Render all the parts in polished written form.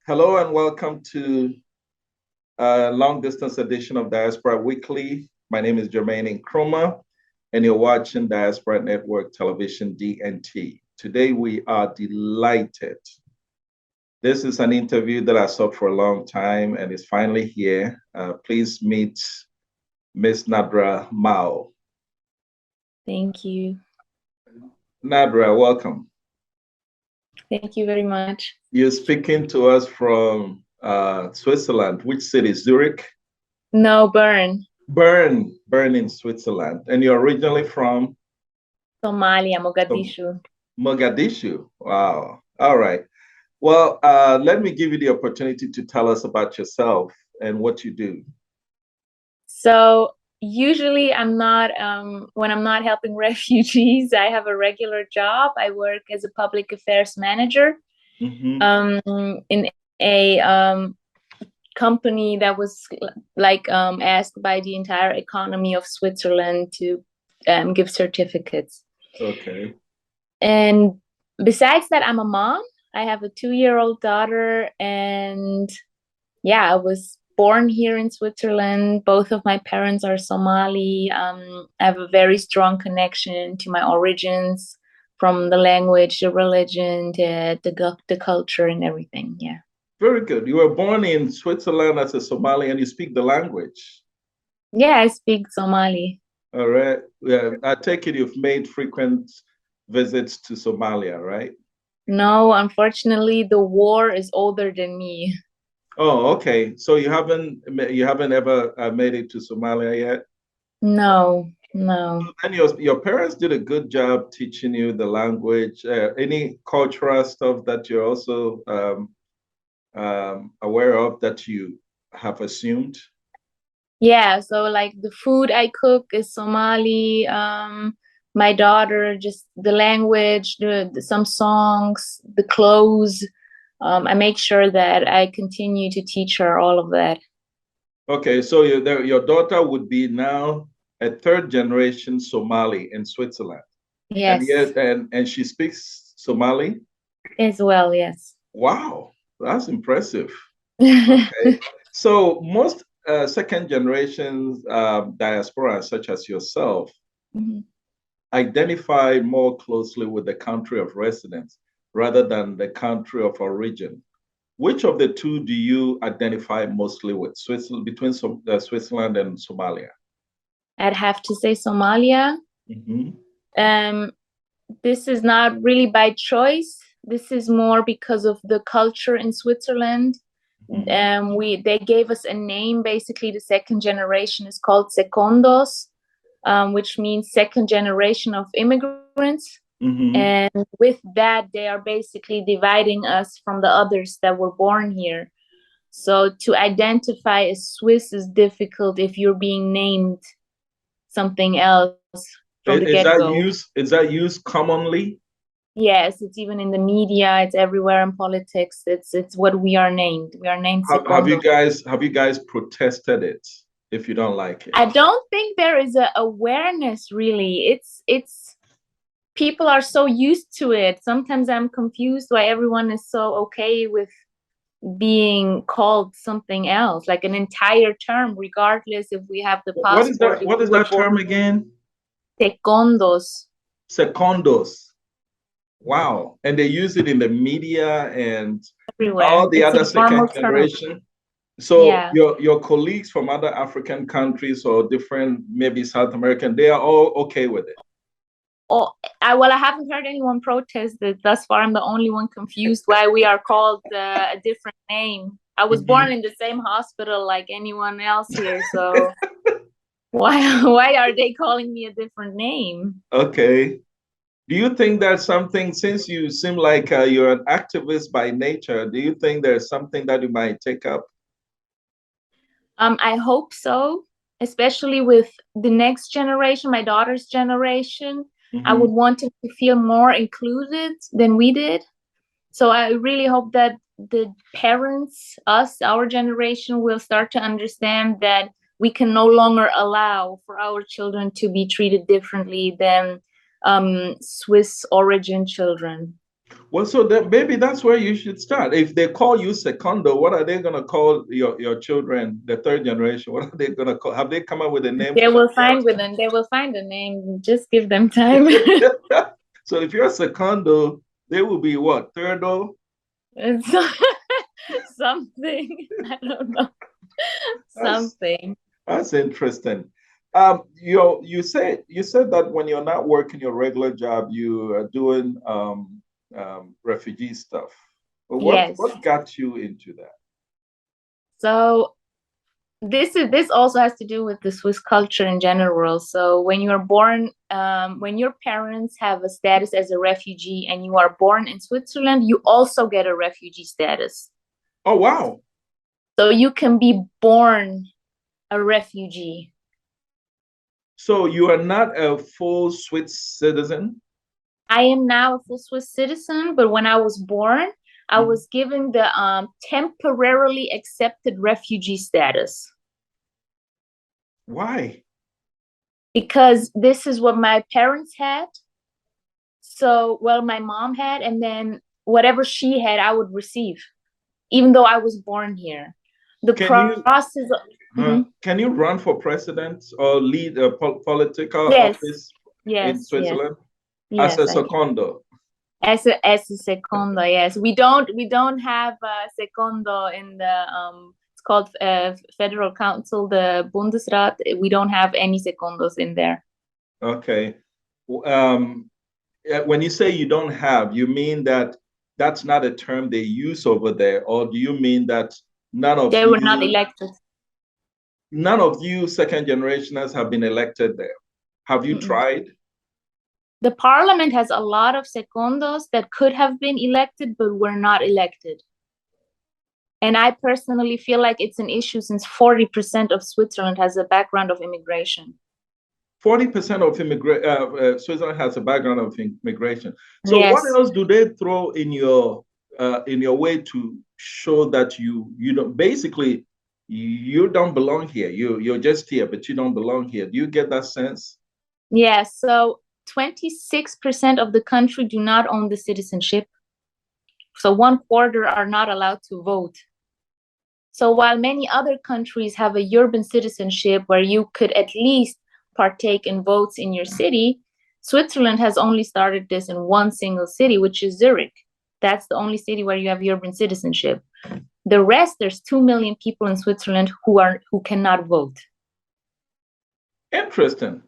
Hello and welcome to a long distance edition of Diaspora Weekly. My name is Jermaine Nkrumah, and you're watching Diaspora Network Television DNT. Today we are delighted. This is an interview that I sought for a long time and is finally here. Please meet Miss Nadra Mao. Thank you. Nadra, welcome. Thank you very much. You're speaking to us from Switzerland. Which city? Zurich? No, Bern. Bern in Switzerland. And you're originally from? Somalia, Mogadishu. Mogadishu. Wow. All right. Well, let me give you the opportunity to tell us about yourself and what you do. So usually when I'm not helping refugees, I have a regular job. I work as a public affairs manager in a company that was asked by the entire economy of Switzerland to give certificates. Okay. And besides that, I'm a mom. I have a 2-year-old daughter, and yeah, I was born here in Switzerland. Both of my parents are Somali. I have a very strong connection to my origins, from the language, the religion, the culture, and everything. Yeah. Very good. You were born in Switzerland as a Somali, and you speak the language. Yeah, I speak Somali. All right. Yeah, I take it you've made frequent visits to Somalia, right? No, unfortunately, the war is older than me. Oh, okay. So you haven't ever made it to Somalia yet? No. And your parents did a good job teaching you the language. Any cultural stuff that you're also aware of that you have assumed? Yeah, so like the food I cook is Somali. My daughter, just the language, some songs, the clothes. I make sure that I continue to teach her all of that. Okay, so your daughter would be now a third generation Somali in Switzerland. Yes. And she speaks Somali? As well, yes. Wow, that's impressive. Okay. So most second generations diaspora, such as yourself, identify more closely with the country of residence rather than the country of origin. Which of the two do you identify mostly with, between Switzerland and Somalia? I'd have to say Somalia. This is not really by choice. This is more because of the culture in Switzerland. They gave us a name. Basically, the second generation is called secondos, which means second generation of immigrants. And with that, they are basically dividing us from the others that were born here. So to identify as Swiss is difficult if you're being named something else from the get-go. Is that used commonly? Yes, it's even in the media. It's everywhere in politics. It's what we are named. We are named. Have you guys protested it if you don't like it? I don't think there is a awareness really. It's people are so used to it. Sometimes I'm confused why everyone is so okay with being called something else, like an entire term, regardless if we have the passport. What is that term again? Secondos. Secondos. Wow. And they use it in the media and everywhere. All the other second generation. So yeah. your colleagues from other African countries or different, maybe South American, they are all okay with it. Oh, I haven't heard anyone protest it thus far. I'm the only one confused why we are called a different name. I was born in the same hospital like anyone else here, so why are they calling me a different name? Okay. Do you think there's something, since you seem like you're an activist by nature, do you think there's something that you might take up? I hope so, especially with the next generation, my daughter's generation. I would want them to feel more included than we did. So I really hope that the parents, our generation, will start to understand that we can no longer allow for our children to be treated differently than Swiss origin children. Well, so that maybe that's where you should start. If they call you secondo, what are they going to call your children, the third generation? What are they going to call? Have they come up with a name They for will that find within. They will find a name. Just give them time. yet? So if you're secondo, they will be what? Thirdo? It's something. I don't know. That's Something. that's interesting. You said that when you're not working your regular job, you are doing refugee stuff. But Yes. what got you into that? So this also has to do with the Swiss culture in general. So when you're born, when your parents have a status as a refugee and you are born in Switzerland, you also get a refugee status. Oh wow! So you can be born a refugee. So you are not a full Swiss citizen? I am now a full Swiss citizen, but when I was born, I Mhm. was given the temporarily accepted refugee status. Why? Because this is what my parents had. So, well, my mom had, and then whatever she had, I would receive, even though I was born here. The Can you process. Mhm. can you run for president or lead a political Yes, office in yes, yes, Switzerland as a yes, I can. secondo? As a secondo, yes. We don't have a secondo in the it's called Federal Council, the Bundesrat. We don't have any secondos in there. Okay. Um, when you say you don't have, you mean that that's not a term they use over there, or do you mean that none of They were not you, elected. none of you second generationers have been elected there? Have you Mm-mm. tried? The parliament has a lot of secondos that could have been elected but were not elected. And I personally feel like it's an issue since 40% of Switzerland has a background of immigration. 40% of Switzerland has a background of immigration. So what Yes. else do they throw in your way to show that you don't basically you don't belong here. You're just here, but you don't belong here. Do you get that sense? Yes. So 26% of the country do not own the citizenship. So one quarter are not allowed to vote. So while many other countries have a urban citizenship where you could at least partake in votes in your city, Switzerland has only started this in one single city, which is Zurich. That's the only city where you have urban citizenship. The rest, there's 2 million people in Switzerland who cannot vote. Interesting.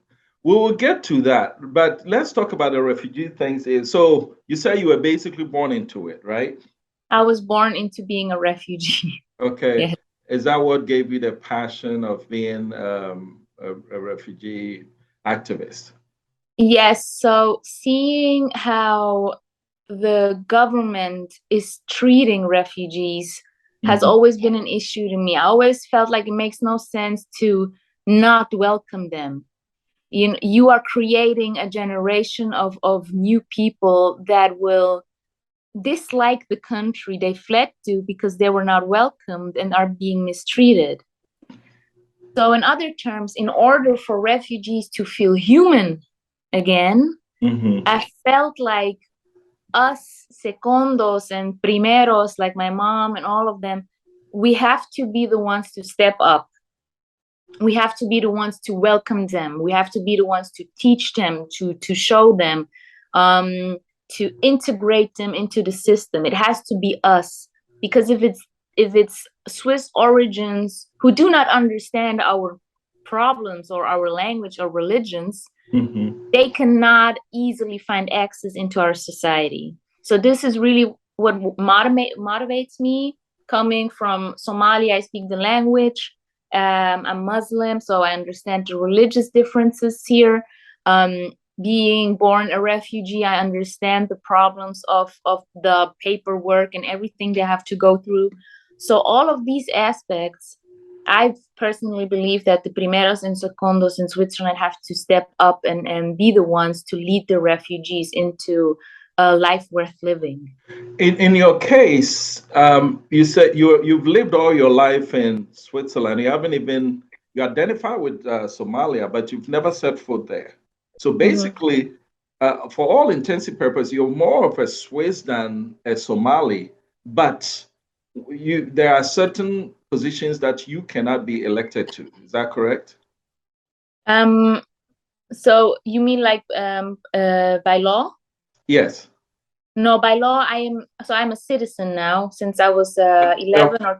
We will get to that, but let's talk about the refugee things. So you say you were basically born into it, right? I was born into being a refugee. Okay. Yes. Is that what gave you the passion of being a refugee activist? Yes. So seeing how the government is treating refugees has Mhm. always been an issue to me. I always felt like it makes no sense to not welcome them. You are creating a generation of new people that will dislike the country they fled to because they were not welcomed and are being mistreated. So, in other terms, in order for refugees to feel human again, Mhm. I felt like us secondos and primeros, like my mom and all of them, we have to be the ones to step up. We have to be the ones to welcome them. We have to be the ones to teach them, to show them, to integrate them into the system. It has to be us, because if it's Swiss origins who do not understand our problems or our language or religions, Mhm. they cannot easily find access into our society. So this is really what motivates me. Coming from Somalia, I speak the language. I'm Muslim, so I understand the religious differences here. Um, Being born a refugee, I understand the problems of the paperwork and everything they have to go through. So all of these aspects, I personally believe that the primeros and secondos in Switzerland have to step up and be the ones to lead the refugees into a life worth living. In your case, you said you've lived all your life in Switzerland. You haven't even you identify with Somalia, but you've never set foot there. So Mhm. basically, for all intensive purposes, you're more of a Swiss than a Somali, but there are certain positions that you cannot be elected to. Is that correct? Um, so you mean like by law? Yes. No, by law, I'm a citizen now since I was 11 or 12.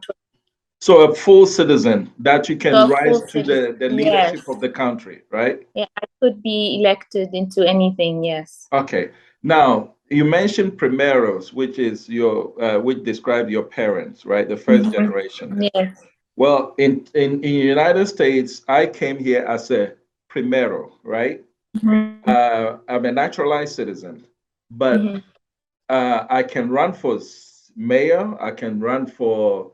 So a full citizen that you So can a full rise to citizen. the Yes. leadership of the country, right? Yeah, I could be elected into anything, yes. Okay. Now, you mentioned primeros, which is which describe your parents, right? The first generation. Yes. Well, in the United States, I came here as a primero, right? I'm a naturalized citizen, but I can run for mayor. I can run for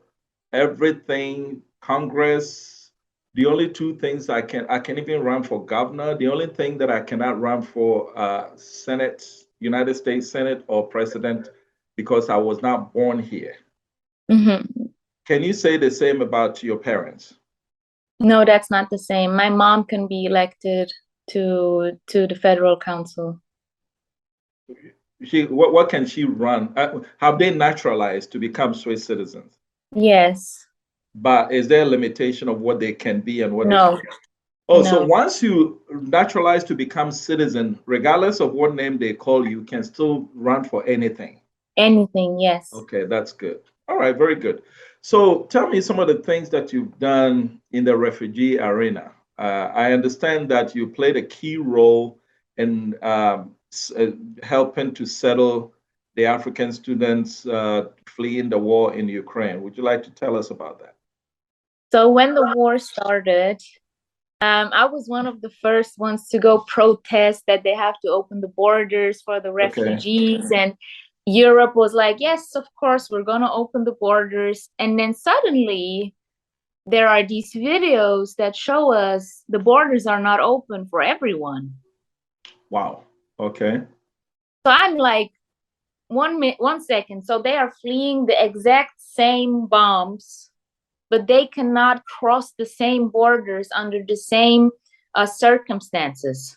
everything, Congress. The only two things I can even run for governor. The only thing that I cannot run for Senate, United States Senate or president, because I was not born here. Can you say the same about your parents? No, that's not the same. My mom can be elected to the federal council. What can she run? Have they naturalized to become Swiss citizens? Yes. But is there a limitation of what they can be and what they No. can't? Oh, so No. once you naturalize to become citizen, regardless of what name they call you, can still run for anything. Anything, yes. Okay, that's good. All right, very good. So tell me some of the things that you've done in the refugee arena. I understand that you played a key role in helping to settle the African students fleeing the war in Ukraine. Would you like to tell us about that? So when the war started, I was one of the first ones to go protest that they have to open the borders for the refugees. Okay. And Europe was like, yes, of course, we're going to open the borders. And then suddenly there are these videos that show us the borders are not open for everyone. Wow. Okay. So I'm like, 1 second. So they are fleeing the exact same bombs, but they cannot cross the same borders under the same circumstances.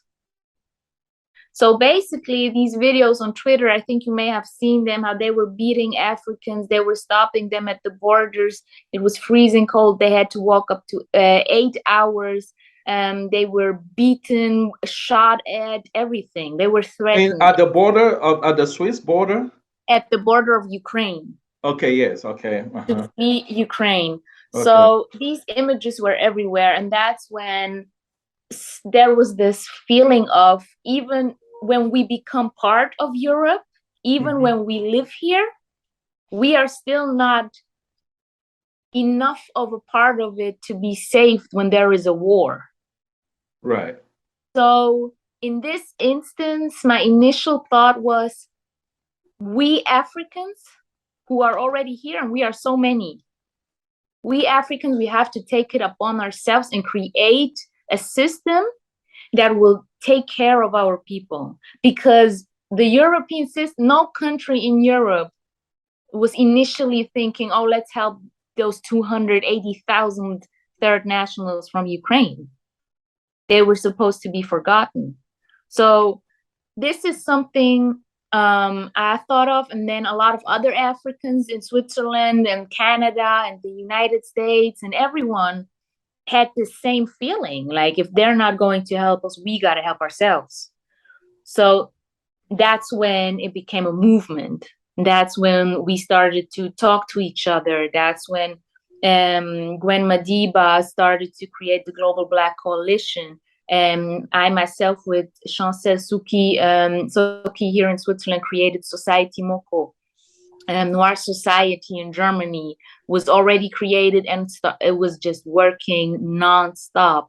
So basically, these videos on Twitter, I think you may have seen them, how they were beating Africans. They were stopping them at the borders. It was freezing cold. They had to walk up to 8 hours. They were beaten, shot at, everything. They were threatened. At the border, at the Swiss border? At the border of Ukraine. Okay, yes, okay. To flee Ukraine. Okay. So these images were everywhere. And that's when there was this feeling of, even when we become part of Europe, even when we live here, we are still not enough of a part of it to be safe when there is a war. Right. So in this instance, my initial thought was, we Africans who are already here, and we are so many, we Africans, we have to take it upon ourselves and create a system that will take care of our people. Because the European system, no country in Europe was initially thinking, oh, let's help those 280,000 third nationals from Ukraine. They were supposed to be forgotten. So this is something I thought of, and then a lot of other Africans in Switzerland and Canada and the United States and everyone had the same feeling, like, if they're not going to help us, we got to help ourselves. So that's when it became a movement. That's when we started to talk to each other. That's when Gwen Madiba started to create the Global Black Coalition. I myself, with Chancel Souki here in Switzerland, created Society Moko. Noir Society in Germany was already created, and it was just working nonstop.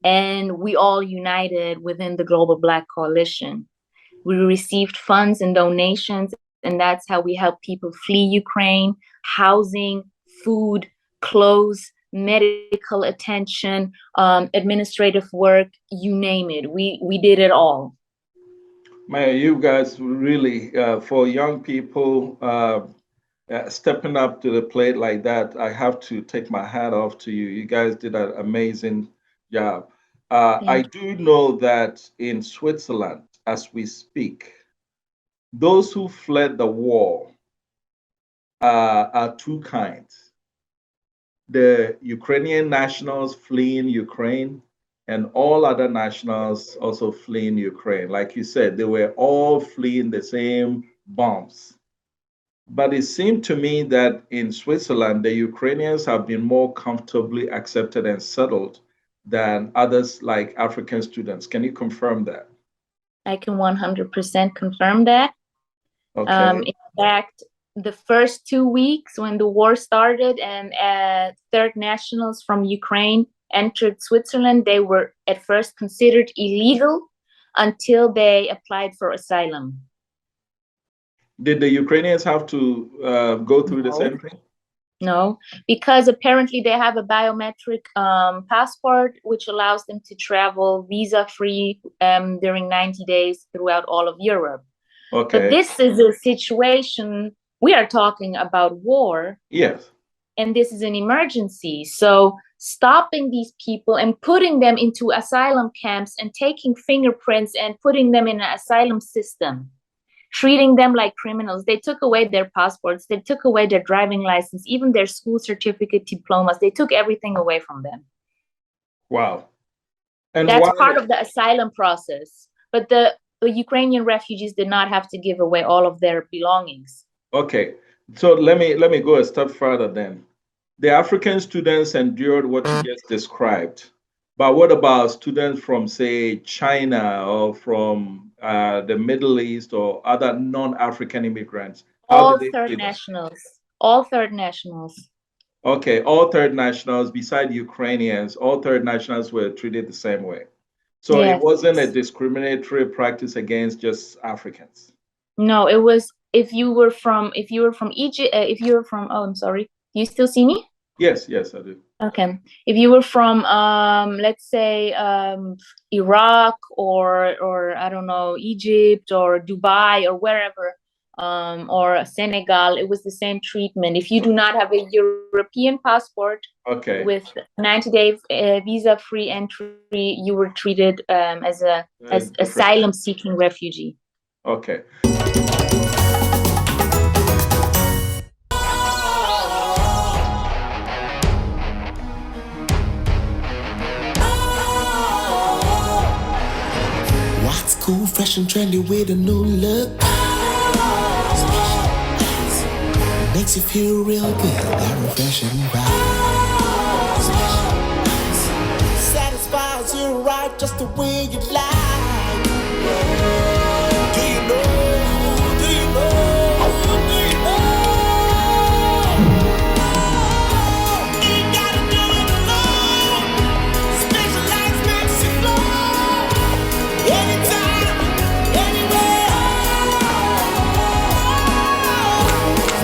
And we all united within the Global Black Coalition. We received funds and donations, and that's how we help people flee Ukraine: housing, food, clothes, medical attention, administrative work, you name it. We did it all. Man, you guys really, for young people, stepping up to the plate like that, I have to take my hat off to you. You guys did an amazing job. I do know that in Switzerland, as we speak, those who fled the war are two kinds. The Ukrainian nationals fleeing Ukraine and all other nationals also fleeing Ukraine. Like you said, they were all fleeing the same bombs. But it seemed to me that in Switzerland, the Ukrainians have been more comfortably accepted and settled than others like African students. Can you confirm that? I can 100% confirm that. Okay. In fact, the first 2 weeks when the war started and third nationals from Ukraine entered Switzerland, they were at first considered illegal until they applied for asylum. Did the Ukrainians have to go through the same thing? No, because apparently they have a biometric passport, which allows them to travel visa-free during 90 days throughout all of Europe. Okay. But this is a situation, we are talking about war. Yes. And this is an emergency. So stopping these people and putting them into asylum camps and taking fingerprints and putting them in an asylum system, treating them like criminals. They took away their passports, they took away their driving license, even their school certificate, diplomas. They took everything away from them. Wow. And that's why? Part of the asylum process. But the Ukrainian refugees did not have to give away all of their belongings. Okay. So let me go a step further then. The African students endured what you just described. But what about students from, say, China or from the Middle East or other non-African immigrants? All third nationals. All third nationals. Okay, all third nationals, beside Ukrainians, all third nationals were treated the same way. So yes. It wasn't a discriminatory practice against just Africans. No, it was if you were from Egypt, oh, I'm sorry. Do you still see me? Yes, I do. Okay. If you were from let's say Iraq or I don't know, Egypt or Dubai or wherever, or Senegal, it was the same treatment. If you do not have a European passport, okay, with 90-day visa-free entry, you were treated as asylum-seeking refugee. Okay. What's cool, fresh and trendy with a new look? Makes you feel real good, that refreshing vibe. Satisfies you right just the way you like. Do you know? Do you know? Do you know? You gotta do it alone. Specialized makes you flow. Anytime, anywhere.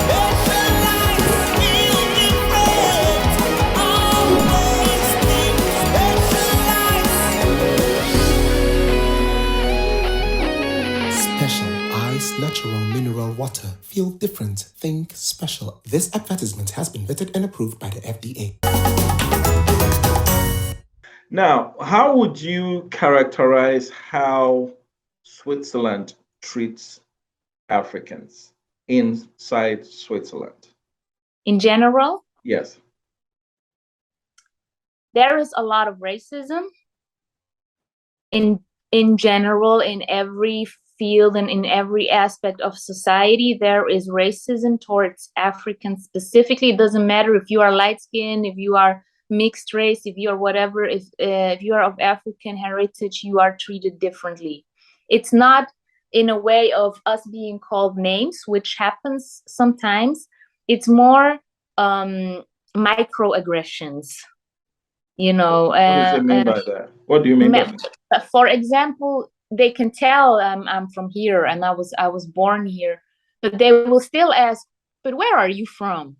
Specialized, feel different. Always think specialized. Special ice, natural mineral water. Feel different. Think special. This advertisement has been vetted and approved by the FDA. Now, how would you characterize how Switzerland treats Africans inside Switzerland? In general? Yes. There is a lot of racism in general, in every field and in every aspect of society. There is racism towards Africans specifically. It doesn't matter if you are light-skinned, if you are mixed race, if you are whatever, if you are of African heritage, you are treated differently. It's not in a way of us being called names, which happens sometimes. It's more microaggressions, you know. What does it mean by that? What do you mean by that? For example, they can tell I'm from here and I was born here, but they will still ask, but where are you from?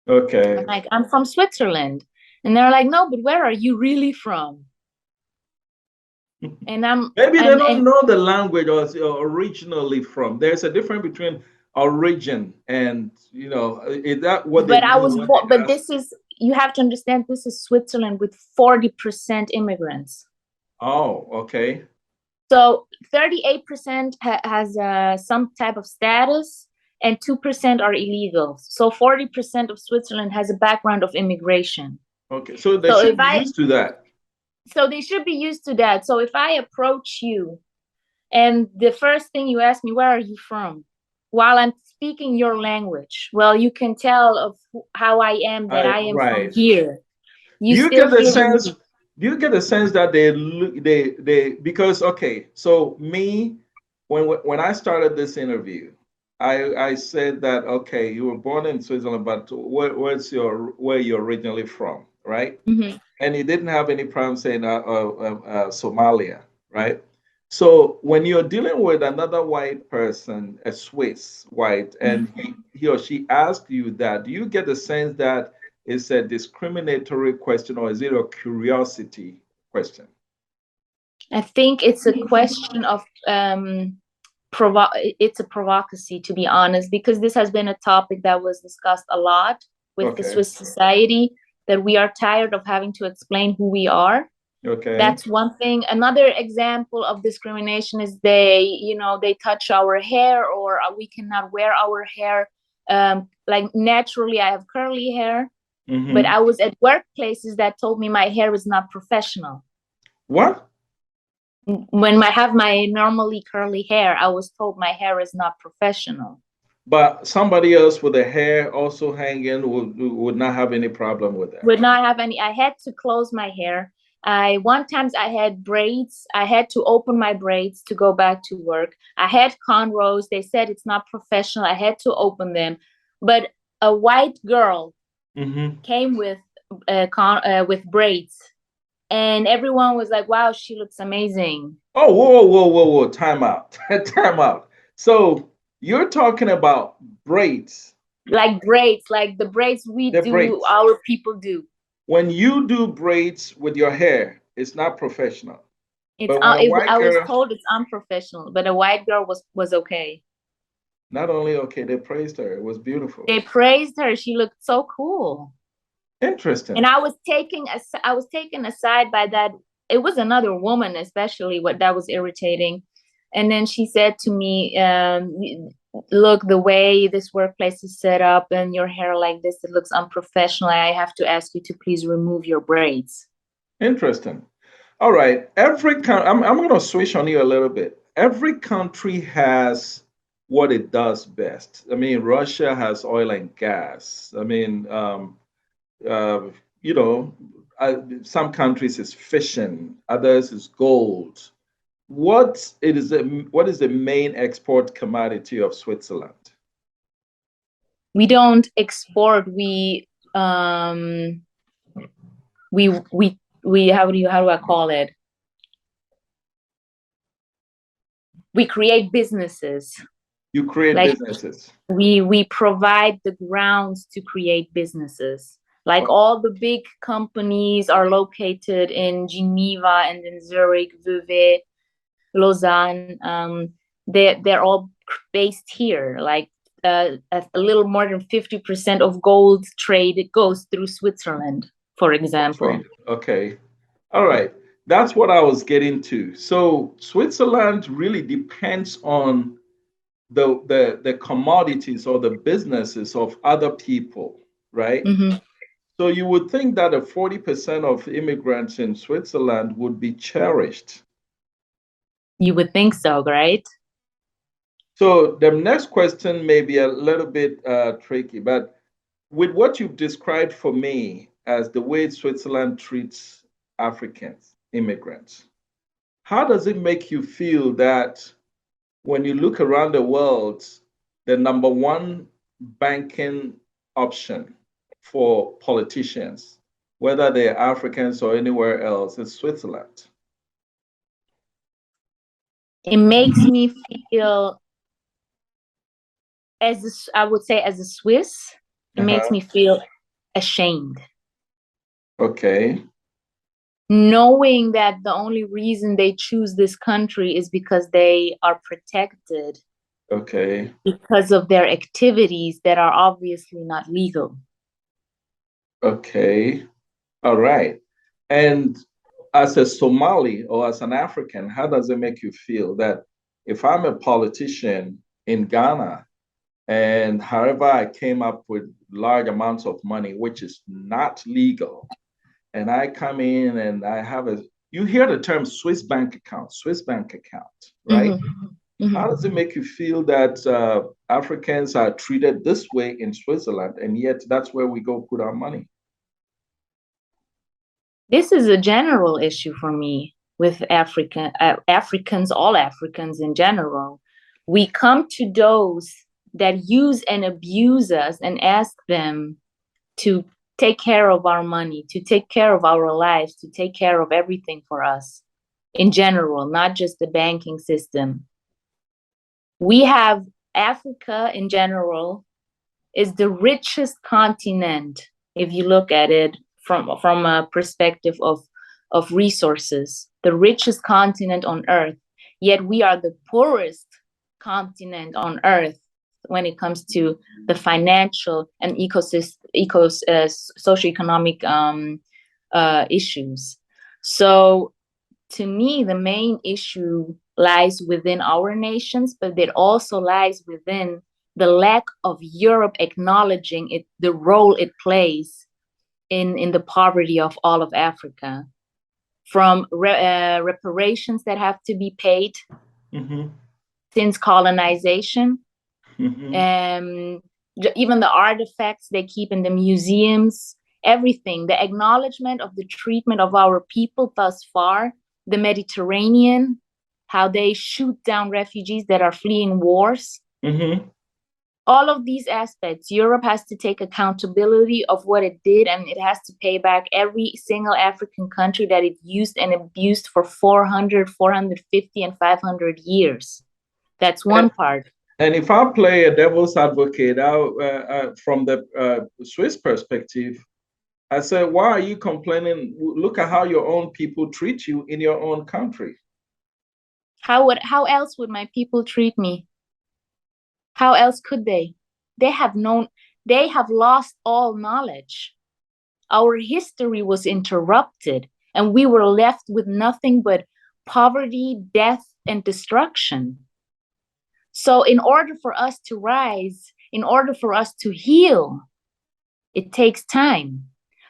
Okay. I'm like, I'm from Switzerland. And they're like, no, but where are you really from? And maybe they don't know the language or originally from. There's a difference between origin and, you know, is that what they mean? But this is, you have to understand, this is Switzerland with 40% immigrants. Oh, okay. So 38% has some type of status, and 2% are illegal. So 40% of Switzerland has a background of immigration. Okay, so they should be used to that. So they should be used to that. So if I approach you and the first thing you ask me, where are you from? While I'm speaking your language, well, you can tell of how I am, that I am from here. Do you get the sense? Do you get the sense that they because okay, so me when I started this interview, I said that okay, you were born in Switzerland, but where you're originally from, right? Mm-hmm. And you didn't have any problem saying Somalia, right? So when you're dealing with another white person, a Swiss white, and he or she asks you that, do you get the sense that it's a discriminatory question or is it a curiosity question? I think it's a question of it's a provocacy, to be honest, because this has been a topic that was discussed a lot with the Swiss society, that we are tired of having to explain who we are. Okay. That's one thing. Another example of discrimination is they touch our hair, or we cannot wear our hair. Like naturally, I have curly hair, but I was at workplaces that told me my hair is not professional. What? When I have my normally curly hair, I was told my hair is not professional. But somebody else with the hair also hanging would not have any problem with that. Would not have any. I had to close my hair. One times I had braids. I had to open my braids to go back to work. I had cornrows. They said it's not professional. I had to open them. But a white girl came with braids, and everyone was like, "Wow, she looks amazing." Oh, whoa! Time out, time out. So you're talking about braids, like the braids our people do. When you do braids with your hair, it's not professional. I was told it's unprofessional, but a white girl was okay. Not only okay, they praised her. It was beautiful. They praised her. She looked so cool. Interesting. And I was taken aside by that. It was another woman, especially, that was irritating. And then she said to me, look, the way this workplace is set up and your hair like this, it looks unprofessional. I have to ask you to please remove your braids. Interesting. All right. I'm going to switch on you a little bit. Every country has what it does best. I mean, Russia has oil and gas. I mean, some countries is fishing, others is gold. What is the main export commodity of Switzerland? We don't export. We how do I call it? We create businesses. You create businesses. We provide the grounds to create businesses. Like all the big companies are located in Geneva and in Zurich, Vevey, Lausanne. They're all based here. Like a little more than 50% of gold trade goes through Switzerland, for example. Okay. All right. That's what I was getting to. So Switzerland really depends on the commodities or the businesses of other people, right? So you would think that 40% of immigrants in Switzerland would be cherished. You would think so, right? So the next question may be a little bit tricky, but with what you've described for me as the way Switzerland treats Africans, immigrants, how does it make you feel that when you look around the world, the number one banking option for politicians, whether they're Africans or anywhere else, is Switzerland? It makes me feel, I would say as a Swiss, it makes me feel ashamed. Okay. Knowing that the only reason they choose this country is because they are protected. Okay. Because of their activities that are obviously not legal. Okay. All right. And as a Somali or as an African, how does it make you feel that if I'm a politician in Ghana and however I came up with large amounts of money, which is not legal, and I come in and I have you hear the term Swiss bank account, right? Mm-hmm. How does it make you feel that Africans are treated this way in Switzerland, and yet that's where we go put our money? This is a general issue for me with Africans, all Africans in general. We come to those that use and abuse us and ask them to take care of our money, to take care of our lives, to take care of everything for us in general, not just the banking system. We have Africa in general is the richest continent if you look at it from a perspective of resources, the richest continent on earth, yet we are the poorest continent on earth when it comes to the financial and socioeconomic issues. So to me, the main issue lies within our nations, but it also lies within the lack of Europe acknowledging the role it plays in the poverty of all of Africa, from reparations that have to be paid since colonization, even the artifacts they keep in the museums, everything, the acknowledgement of the treatment of our people thus far, the Mediterranean, how they shoot down refugees that are fleeing wars. All of these aspects, Europe has to take accountability of what it did, and it has to pay back every single African country that it used and abused for 400, 450, and 500 years. That's one part. And if I play a devil's advocate from the Swiss perspective, I said, why are you complaining? Look at how your own people treat you in your own country. How else would my people treat me? How else could they? They have lost all knowledge. Our history was interrupted, and we were left with nothing but poverty, death, and destruction. So in order for us to rise, in order for us to heal, it takes time.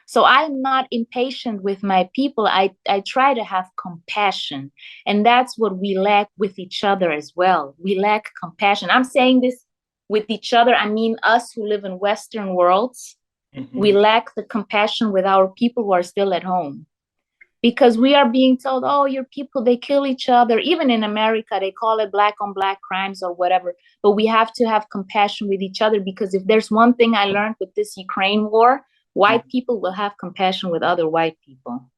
So I'm not impatient with my people. I try to have compassion. And that's what we lack with each other as well. We lack compassion. I'm saying this with each other. I mean, us who live in Western worlds, we lack the compassion with our people who are still at home. Because we are being told, oh, your people, they kill each other. Even in America, they call it black on black crimes or whatever. But we have to have compassion with each other, because if there's one thing I learned with this Ukraine war, white people will have compassion with other white people.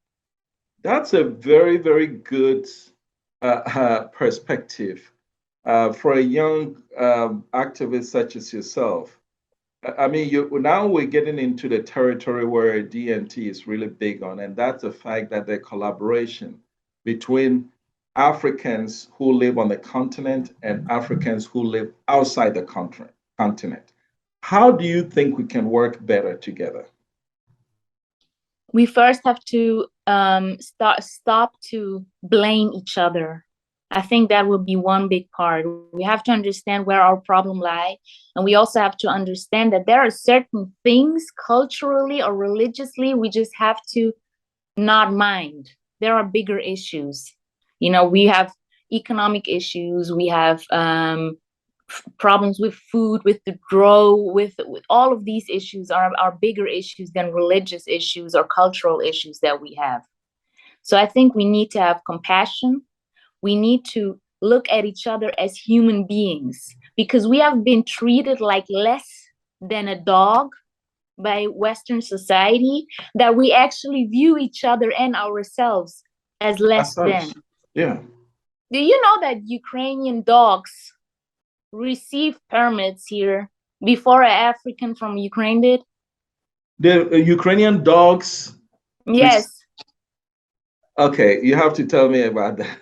That's a very, very good perspective for a young activist such as yourself. I mean, now we're getting into the territory where DNT is really big on, and that's the fact that the collaboration between Africans who live on the continent and Africans who live outside the continent. How do you think we can work better together? We first have to stop to blame each other. I think that would be one big part. We have to understand where our problem lies. And we also have to understand that there are certain things culturally or religiously we just have to not mind. There are bigger issues. You know, we have economic issues. We have problems with food, with the grow, with all of these issues are bigger issues than religious issues or cultural issues that we have. So I think we need to have compassion. We need to look at each other as human beings, because we have been treated like less than a dog by Western society, that we actually view each other and ourselves as less than. Yeah. Do you know that Ukrainian dogs receive permits here before an African from Ukraine did? The Ukrainian dogs? Yes. Okay, you have to tell me about that.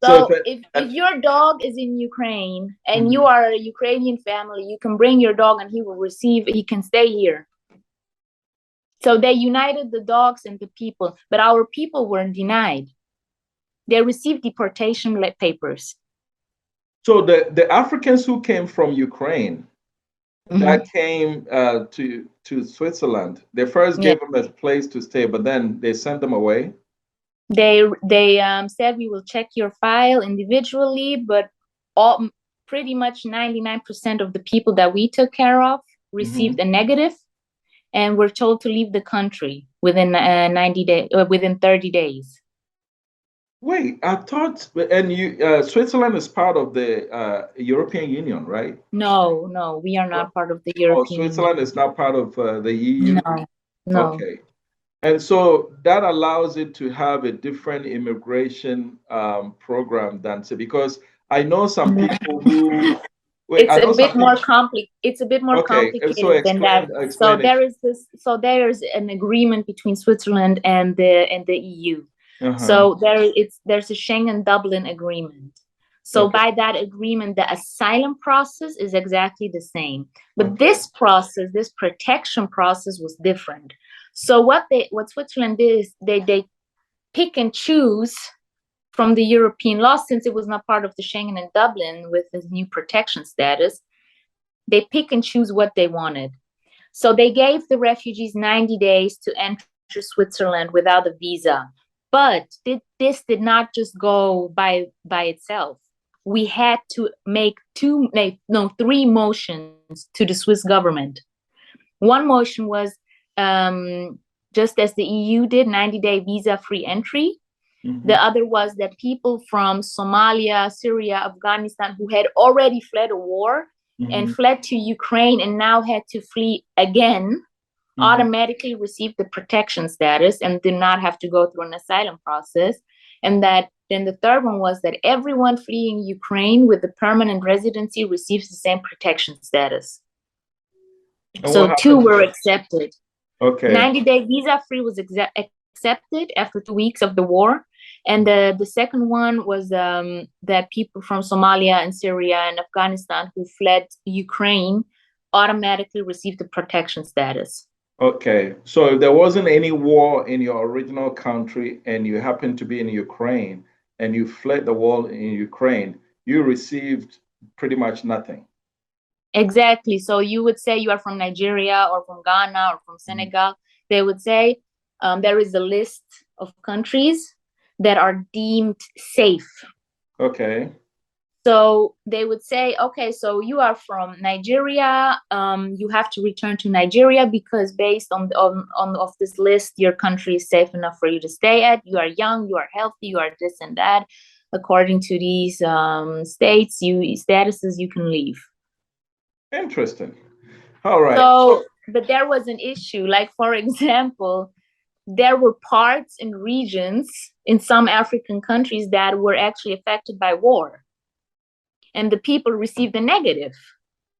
So if your dog is in Ukraine and you are a Ukrainian family, you can bring your dog and he can stay here. So they united the dogs and the people, but our people were denied. They received deportation papers. So the Africans who came from Ukraine that came to Switzerland, they first Yeah. gave them a place to stay, but then they sent them away. They said we will check your file individually, but pretty much 99% of the people that we took care of received a negative, and were told to leave the country within 90 days, within 30 days. Wait, I thought, and Switzerland is part of the European Union, right? No, we are not part of the European Union. Switzerland is not part of the EU? No. Okay. And so that allows it to have a different immigration program than, say, because I know some people who, it's a bit more complicated than that. So there is an agreement between Switzerland and the EU. So there's a Schengen-Dublin agreement. So by that agreement, the asylum process is exactly the same. But this process, this protection process, was different. So what Switzerland did is they pick and choose from the European law, since it was not part of the Schengen and Dublin with this new protection status. They pick and choose what they wanted. So they gave the refugees 90 days to enter Switzerland without a visa. But this did not just go by itself. We had to make three motions to the Swiss government. One motion was just as the EU did, 90-day visa-free entry. The other was that people from Somalia, Syria, Afghanistan, who had already fled a war and fled to Ukraine and now had to flee again, automatically received the protection status and did not have to go through an asylum process. And that then the third one was that everyone fleeing Ukraine with the permanent residency receives the same protection status. And so two were accepted. Okay. 90-day visa-free was accepted after 2 weeks of the war. And the second one was that people from Somalia and Syria and Afghanistan who fled Ukraine automatically received the protection status. Okay, so if there wasn't any war in your original country and you happened to be in Ukraine and you fled the war in Ukraine, you received pretty much nothing. Exactly. So you would say you are from Nigeria or from Ghana or from Senegal. They would say there is a list of countries that are deemed safe. Okay. So they would say, okay, so you are from Nigeria. You have to return to Nigeria because based on of this list, your country is safe enough for you to stay at. You are young, you are healthy, you are this and that. According to these statuses, you can leave. Interesting. All right. So, but there was an issue. Like, for example, there were parts and regions in some African countries that were actually affected by war. And the people received a negative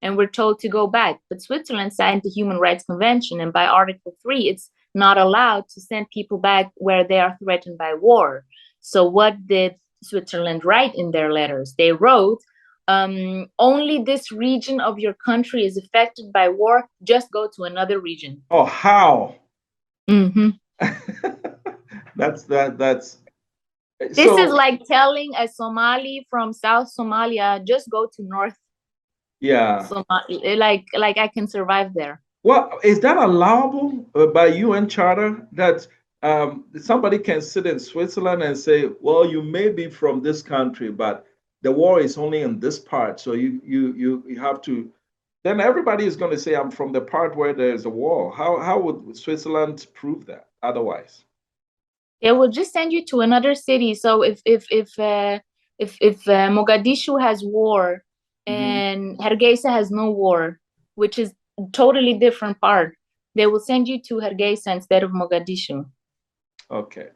and were told to go back. But Switzerland signed the Human Rights Convention, and by Article 3, it's not allowed to send people back where they are threatened by war. So what did Switzerland write in their letters? They wrote, only this region of your country is affected by war, just go to another region. Oh, how? That's This is like telling a Somali from South Somalia, just go to North. Yeah. Like I can survive there. Well, is that allowable by UN Charter that somebody can sit in Switzerland and say, well, you may be from this country, but the war is only in this part, so you have to. Then everybody is going to say, I'm from the part where there's a war. How would Switzerland prove that otherwise? They will just send you to another city. So if Mogadishu has war and Hargeisa has no war, which is a totally different part, they will send you to Hargeisa instead of Mogadishu. Okay.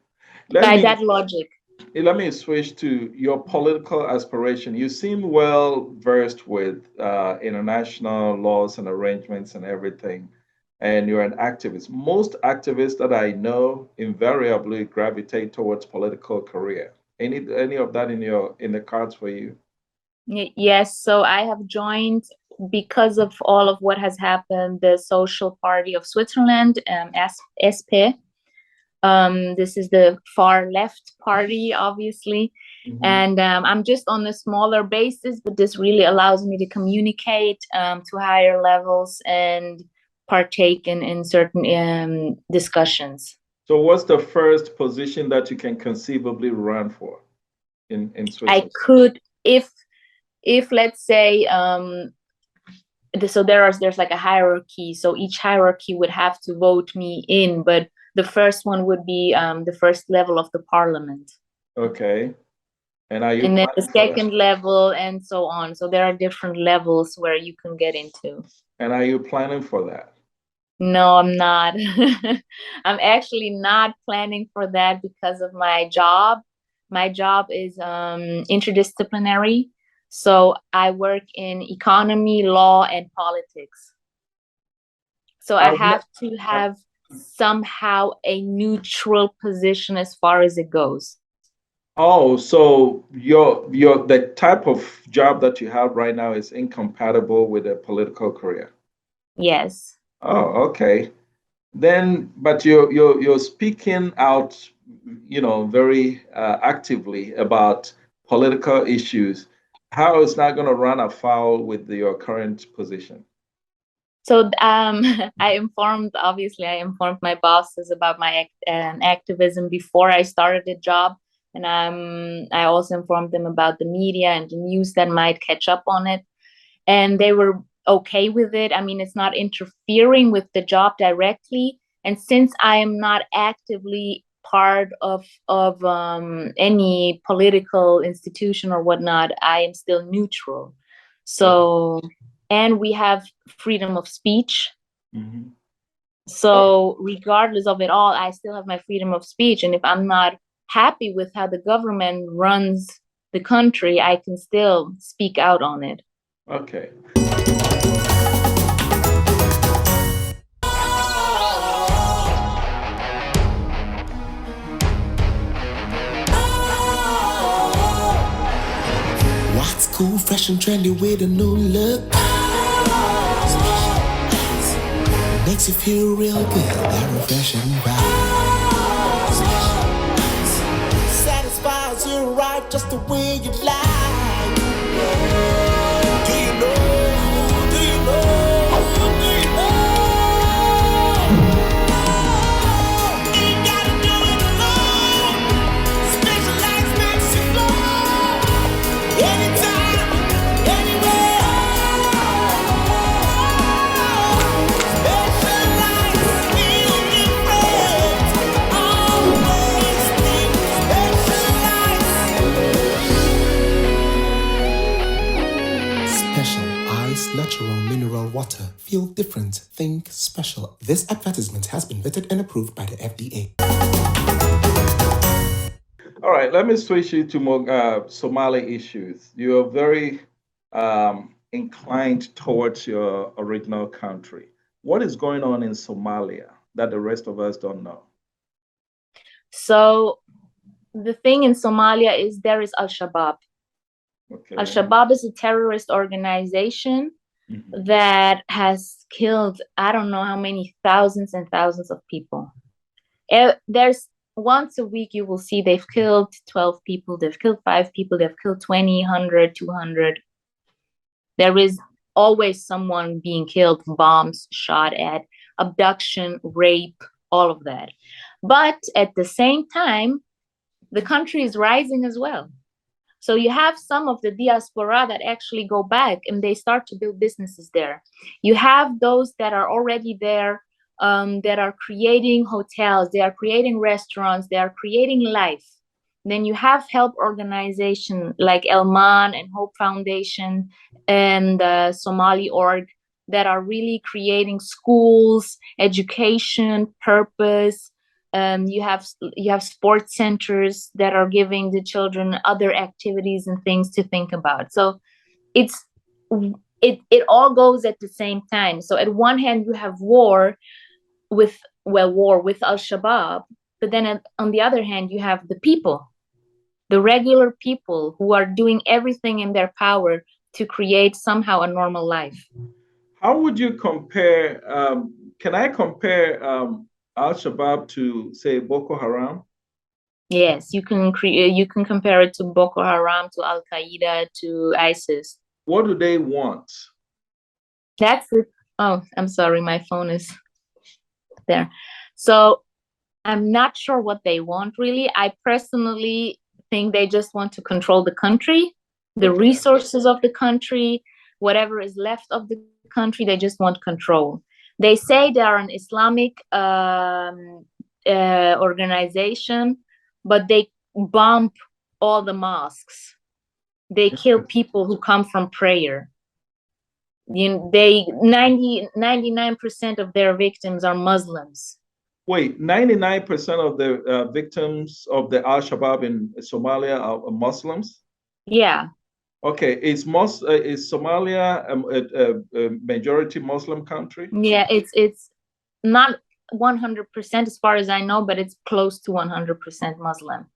By that logic. Let me switch to your political aspiration. You seem well versed with international laws and arrangements and everything, and you're an activist. Most activists that I know invariably gravitate towards political career. Any of that in the cards for you? Yes. So I have joined because of all of what has happened, the Social Party of Switzerland, SP, this is the far left party, obviously. Mm-hmm. And I'm just on a smaller basis, but this really allows me to communicate to higher levels and partake in certain discussions. So what's the first position that you can conceivably run for in Switzerland? I could, if let's say, so there's like a hierarchy. So each hierarchy would have to vote me in, but the first one would be the first level of the parliament. Okay. And are you and then the planning for second that? level and so on. So there are different levels where you can get into. And are you planning for that? No, I'm not. I'm actually not planning for that because of my job. My job is interdisciplinary. So I work in economy, law, and politics. So I have to have somehow a neutral position as far as it goes. Oh, so the type of job that you have right now is incompatible with a political career. Yes. Oh, okay. Then, but you're speaking out, very actively about political issues. How is that going to run afoul with your current position? So I informed my bosses about my activism before I started the job. And I also informed them about the media and the news that might catch up on it. And they were okay with it. I mean, it's not interfering with the job directly. And since I am not actively part of any political institution or whatnot, I am still neutral. So, and we have freedom of speech. Mm-hmm. So regardless of it all, I still have my freedom of speech. And if I'm not happy with how the government runs the country, I can still speak out on it. Okay. What's cool, fresh and trendy with a new look? Makes you feel real good, that refreshing vibe. Satisfies you right just the way you like. Do you know? Do you know? Do you know? Ain't gotta do it alone. Specialized makes you flow. Anytime, anywhere. Specialized feel different. Always think specialized. Special ice, natural mineral water. Feel different. Think special. This advertisement has been vetted and approved by the FDA. All right, let me switch you to more Somali issues. You are very inclined towards your original country. What is going on in Somalia that the rest of us don't know? So the thing in Somalia is there is Al-Shabaab. Okay. Al-Shabaab is a terrorist organization that has killed, I don't know how many thousands and thousands of people. There's once a week you will see they've killed 12 people, they've killed 5 people, they've killed 20, 100, 200. There is always someone being killed, bombs shot at, abduction, rape, all of that. But at the same time, the country is rising as well. So you have some of the diaspora that actually go back and they start to build businesses there. You have those that are already there, that are creating hotels, they are creating restaurants, they are creating life. Then you have help organizations like Elman and Hope Foundation and Somali org that are really creating schools, education, purpose. You have sports centers that are giving the children other activities and things to think about. So it all goes at the same time. So at one hand you have war with Al-Shabaab, but then on the other hand you have the people, the regular people who are doing everything in their power to create somehow a normal life. How would you compare? Can I compare Al-Shabaab to, say, Boko Haram? Yes, you can create. You can compare it to Boko Haram, to Al Qaeda, to ISIS. What do they want? That's it. Oh, I'm sorry, my phone is there. So I'm not sure what they want really. I personally think they just want to control the country, the Okay. resources of the country, whatever is left of the country, they just want control. They say they are an Islamic organization, but they bomb all the mosques. They kill people who come from prayer. They 99% of their victims are Muslims. Wait, 99% of the victims of the Al-Shabaab in Somalia are Muslims? Yeah. Okay, is Somalia a majority Muslim country? Yeah, it's not 100% as far as I know, but it's close to 100% Muslim.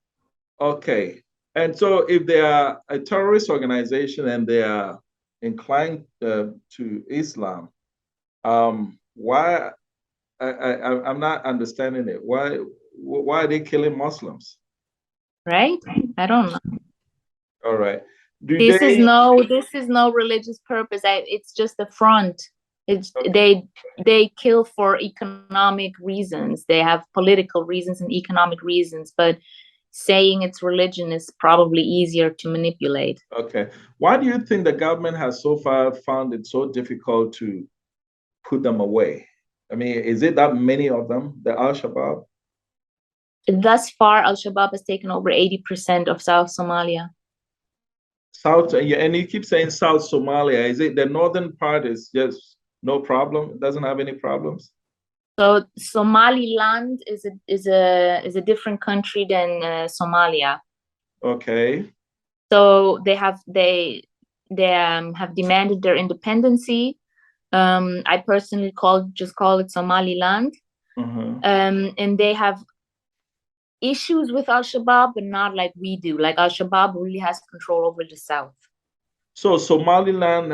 Okay, and so if they are a terrorist organization and they are inclined to Islam, why? I'm not understanding it. Why are they killing Muslims? Right? I don't know. All right. This is no religious purpose. It's just a front. It's Okay. they kill for economic reasons. They have political reasons and economic reasons, but saying it's religion is probably easier to manipulate. Okay. Why do you think the government has so far found it so difficult to put them away? I mean, is it that many of them, the Al-Shabaab? Thus far, Al-Shabaab has taken over 80% of South Somalia. South, yeah, and you keep saying South Somalia. Is it the northern part is just no problem? It doesn't have any problems? So Somaliland is a different country than Somalia. Okay. So they have demanded their independency. I personally just call it Somaliland. And they have issues with Al-Shabaab, but not like we do. Like Al-Shabaab really has control over the south. So Somaliland,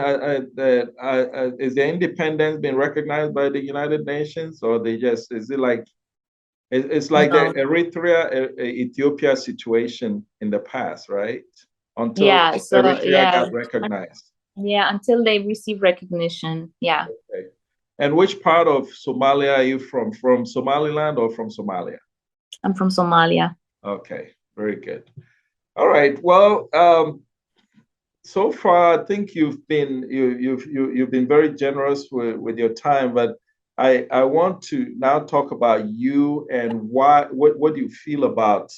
is their independence been recognized by the United Nations, or they just is it like it's like No. the Eritrea, Ethiopia situation in the past, right? Until Yeah, so Eritrea got recognized. Yeah, until they receive recognition. Yeah. Okay. And which part of Somalia are you from? From Somaliland or from Somalia? I'm from Somalia. Okay, very good. All right. Well, so far I think you've been very generous with your time, but I want to now talk about you and what do you feel about.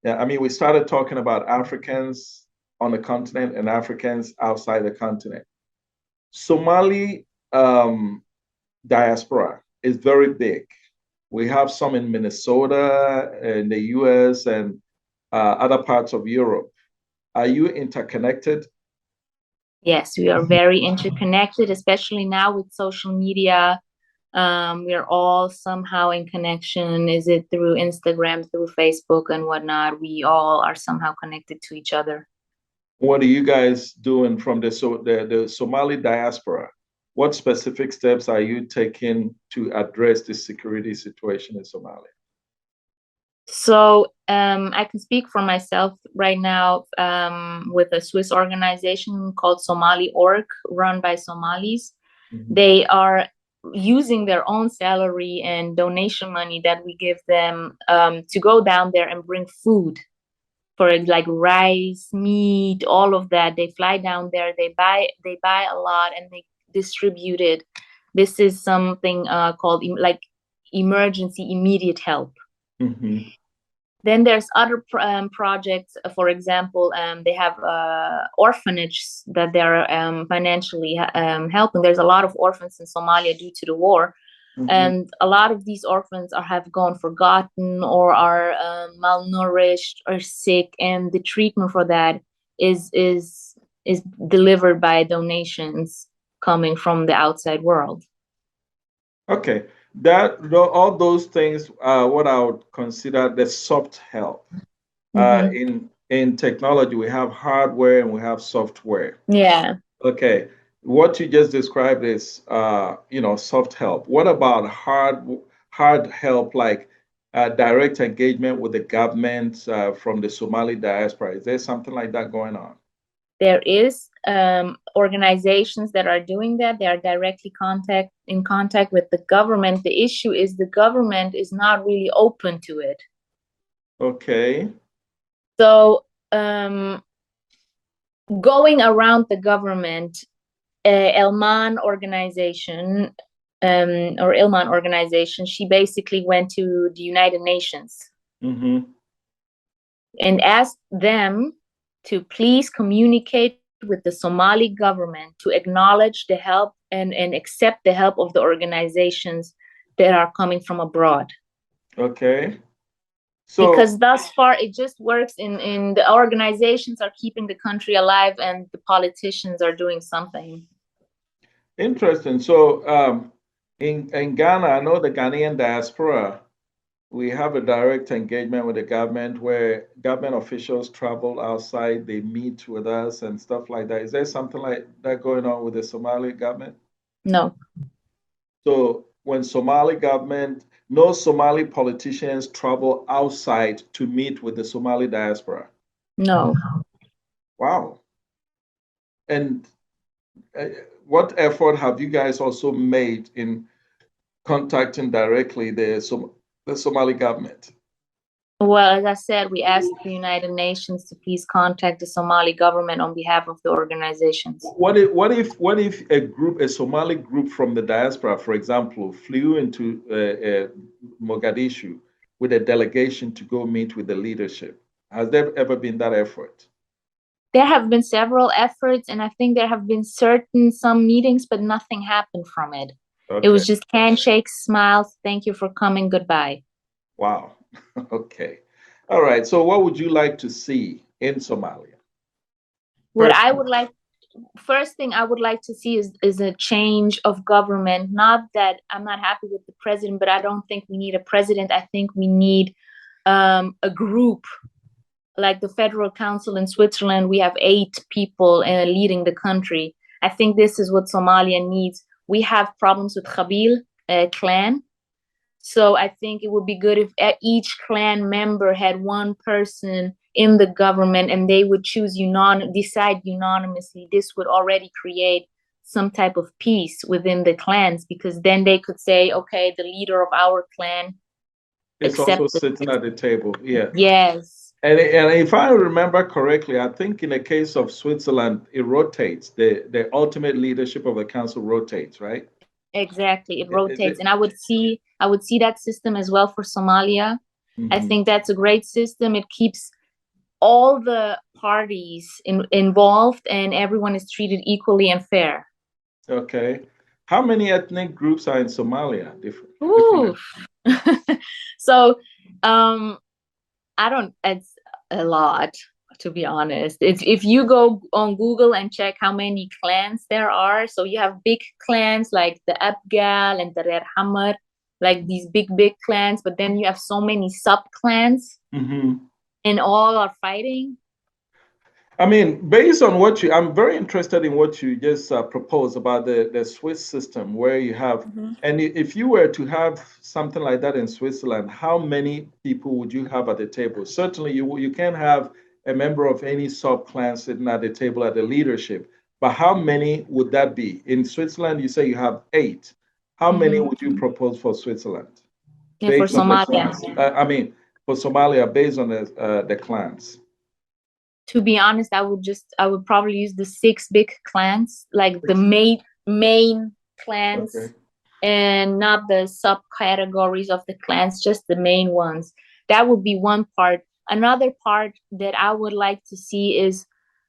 Yeah, I mean, we started talking about Africans on the continent and Africans outside the continent. Somali diaspora is very big. We have some in Minnesota, in the US, and other parts of Europe. Are you interconnected? Yes, we are very interconnected, especially now with social media. We are all somehow in connection. Is it through Instagram, through Facebook, and whatnot? We all are somehow connected to each other. What are you guys doing from the Somali diaspora? What specific steps are you taking to address the security situation in Somalia? So I can speak for myself right now with a Swiss organization called Somali Org, run by Somalis. Mm-hmm. They are using their own salary and donation money that we give them to go down there and bring food for like rice, meat, all of that. They fly down there, they buy a lot and they distribute it. This is something called like emergency immediate help. Mm-hmm. Then there's other projects. For example, they have orphanages that they're financially helping. There's a lot of orphans in Somalia due to the war. Mm-hmm. And a lot of these orphans have gone forgotten or are malnourished or sick, and the treatment for that is delivered by donations coming from the outside world. Okay, all those things are what I would consider the soft help. Mm-hmm. in technology, we have hardware and we have software. Yeah. Okay. What you just described is, soft help. What about hard help, like direct engagement with the government from the Somali diaspora? Is there something like that going on? There is organizations that are doing that. They are directly in contact with the government. The issue is the government is not really open to it. Okay. So going around the government, Ilman organization, she basically went to the United Nations and asked them to please communicate with the Somali government to acknowledge the help and accept the help of the organizations that are coming from abroad. Okay. So, because thus far it just works in the organizations are keeping the country alive and the politicians are doing something. Interesting. So in Ghana, I know the Ghanaian diaspora, we have a direct engagement with the government where government officials travel outside, they meet with us and stuff like that. Is there something like that going on with the Somali government? No. So when no Somali politicians travel outside to meet with the Somali diaspora? No. Wow. And what effort have you guys also made in contacting directly the Somali government? Well, as I said, we asked the United Nations to please contact the Somali government on behalf of the organizations. What if a Somali group from the diaspora, for example, flew into Mogadishu with a delegation to go meet with the leadership? Has there ever been that effort? There have been several efforts, and I think there have been some meetings, but nothing happened from it. Okay. It was just handshakes, smiles, thank you for coming, goodbye. Wow. Okay. All right. So what would you like to see in Somalia? First thing I would like to see is a change of government. Not that I'm not happy with the president, but I don't think we need a president. I think we need a group. Like the Federal Council in Switzerland, we have 8 people leading the country. I think this is what Somalia needs. We have problems with Qabil clan. So I think it would be good if each clan member had one person in the government and they would decide unanimously. This would already create some type of peace within the clans, because then they could say, okay, the leader of our clan is also sitting at the table. Yeah. Yes. And if I remember correctly, I think in the case of Switzerland, it rotates. The ultimate leadership of the council rotates, right? Exactly, it rotates. And I would see that system as well for Somalia. I think that's a great system. It keeps all the parties involved and everyone is treated equally and fair. Okay. How many ethnic groups are in Somalia? Different. So it's a lot, to be honest. If you go on Google and check how many clans there are, so you have big clans like the Abgal and the Rer Hamar, like these big clans, but then you have so many sub clans and all are fighting. I mean, based on I'm very interested in what you just proposed about the Swiss system, where you have, and if you were to have something like that in Switzerland, how many people would you have at the table? Certainly, you can't have a member of any sub-clan sitting at the table at the leadership, but how many would that be? In Switzerland, you say you have 8. How many would you propose for Switzerland? Yeah, for Somalia. For Somalia, based on the clans. To be honest, I would probably use the 6 big clans, like the main clans, and not the subcategories of the clans, just the main ones. That would be one part. Another part that I would like to see is,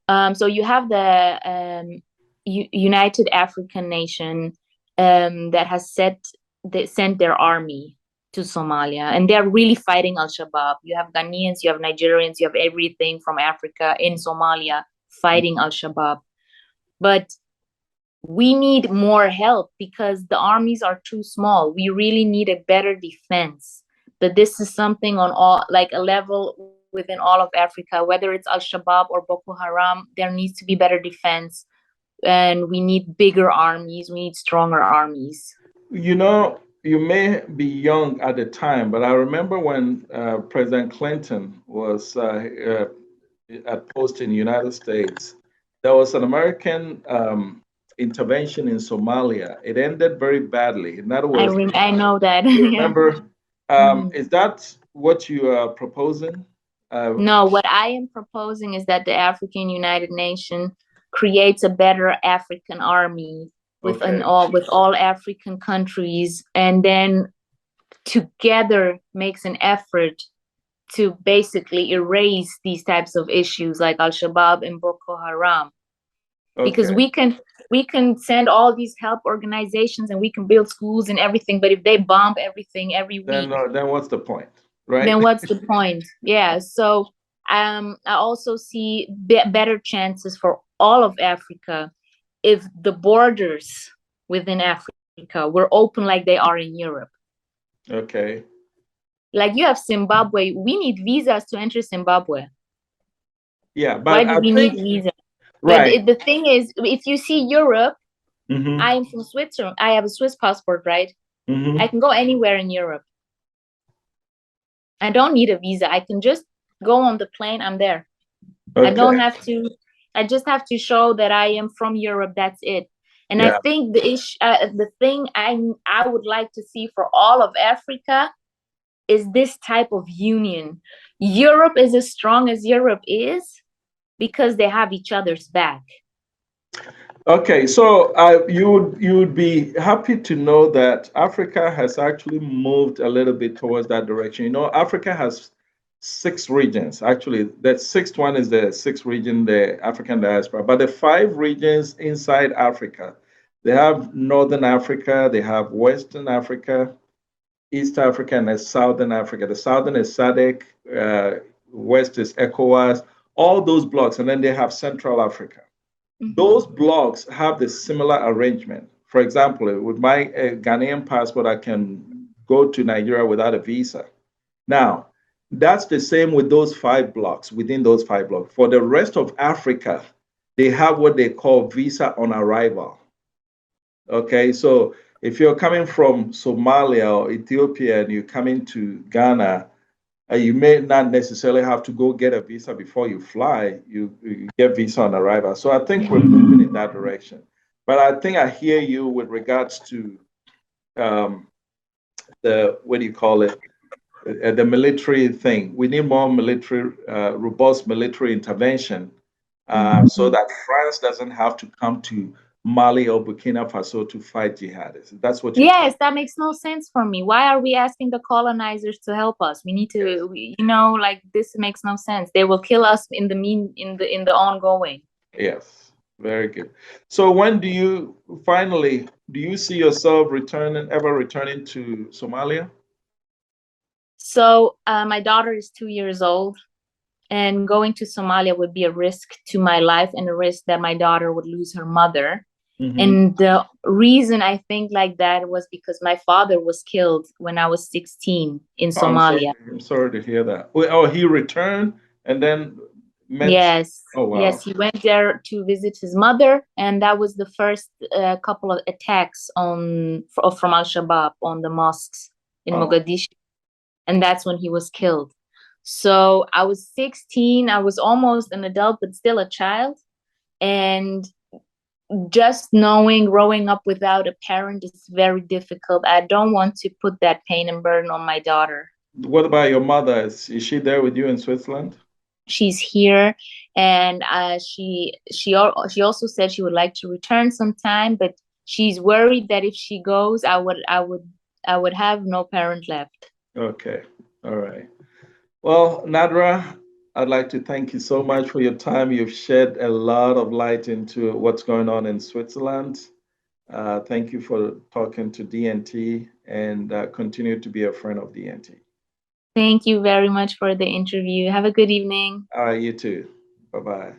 so you have the United African Nation that has sent their army to Somalia, and they're really fighting Al-Shabaab. You have Ghanaians, you have Nigerians, you have everything from Africa in Somalia fighting Al-Shabaab. But we need more help because the armies are too small. We really need a better defense. But this is something on a level within all of Africa, whether it's Al-Shabaab or Boko Haram. There needs to be better defense, and we need bigger armies. We need stronger armies. You know, you may be young at the time, but I remember when President Clinton was at post in the United States, there was an American intervention in Somalia. It ended very badly. In other words, I know that. you Yeah. remember, is that what you are proposing? No, what I am proposing is that the African United Nation creates a better African army Okay. with all African countries, and then together makes an effort to basically erase these types of issues like Al-Shabaab and Boko Haram. Because Okay. we can send all these help organizations and we can build schools and everything, but if they bomb everything every week, Then what's the point, right? then what's the point? Yeah. So I also see better chances for all of Africa if the borders within Africa were open like they are in Europe. Okay. Like you have Zimbabwe, we need visas to enter Zimbabwe. Yeah, Why but do I we think need visas? right. But the thing is, if you see Europe, Mm-hmm. I am from Switzerland. I have a Swiss passport, right? Mm-hmm. I can go anywhere in Europe. I don't need a visa. I can just go on the plane. I'm there. Okay. I don't have to. I just have to show that I am from Europe. That's it. And Yeah. I think the thing I would like to see for all of Africa is this type of union. Europe is as strong as Europe is because they have each other's back. Okay, so you would be happy to know that Africa has actually moved a little bit towards that direction. You know, Africa has 6 regions. Actually, that sixth one is the sixth region, the African diaspora. But the 5 regions inside Africa, they have Northern Africa, they have Western Africa, East Africa, and Southern Africa. The Southern is SADC, West is ECOWAS, all those blocks, and then they have Central Africa. Those blocks have the similar arrangement. For example, with my Ghanaian passport, I can go to Nigeria without a visa. Now, that's the same with those 5 blocks, within those 5 blocks. For the rest of Africa, they have what they call visa on arrival. Okay, so if you're coming from Somalia or Ethiopia and you're coming to Ghana, you may not necessarily have to go get a visa before you fly. You get visa on arrival. So I think we're moving in that direction. But I think I hear you with regards to the, what do you call it, the military thing. We need more military, robust military intervention so that France doesn't have to come to Mali or Burkina Faso to fight jihadists. That's what you're Yes, that makes no sense for me. Why are we asking the colonizers to help us? We need to, you know, like this makes no sense. They will kill us in the ongoing. Yes, very good. So when do you finally do you see yourself ever returning to Somalia? So my daughter is 2 years old, and going to Somalia would be a risk to my life and a risk that my daughter would lose her mother. And the reason I think like that was because my father was killed when I was 16 in Somalia. I'm sorry to hear that. Oh, he returned and then met. Yes. Oh, wow. Yes, he went there to visit his mother, and that was the first couple of attacks from Al-Shabaab on the mosques in Mogadishu, and that's when he was killed. So I was 16. I was almost an adult, but still a child, and just knowing growing up without a parent is very difficult. I don't want to put that pain and burden on my daughter. What about your mother? Is she there with you in Switzerland? She's here, and she also said she would like to return sometime, but she's worried that if she goes, I would have no parent left. Okay, all right. Well, Nadra, I'd like to thank you so much for your time. You've shed a lot of light into what's going on in Switzerland. Thank you for talking to DNT, and continue to be a friend of DNT. Thank you very much for the interview. Have a good evening. All right, you too. Bye-bye.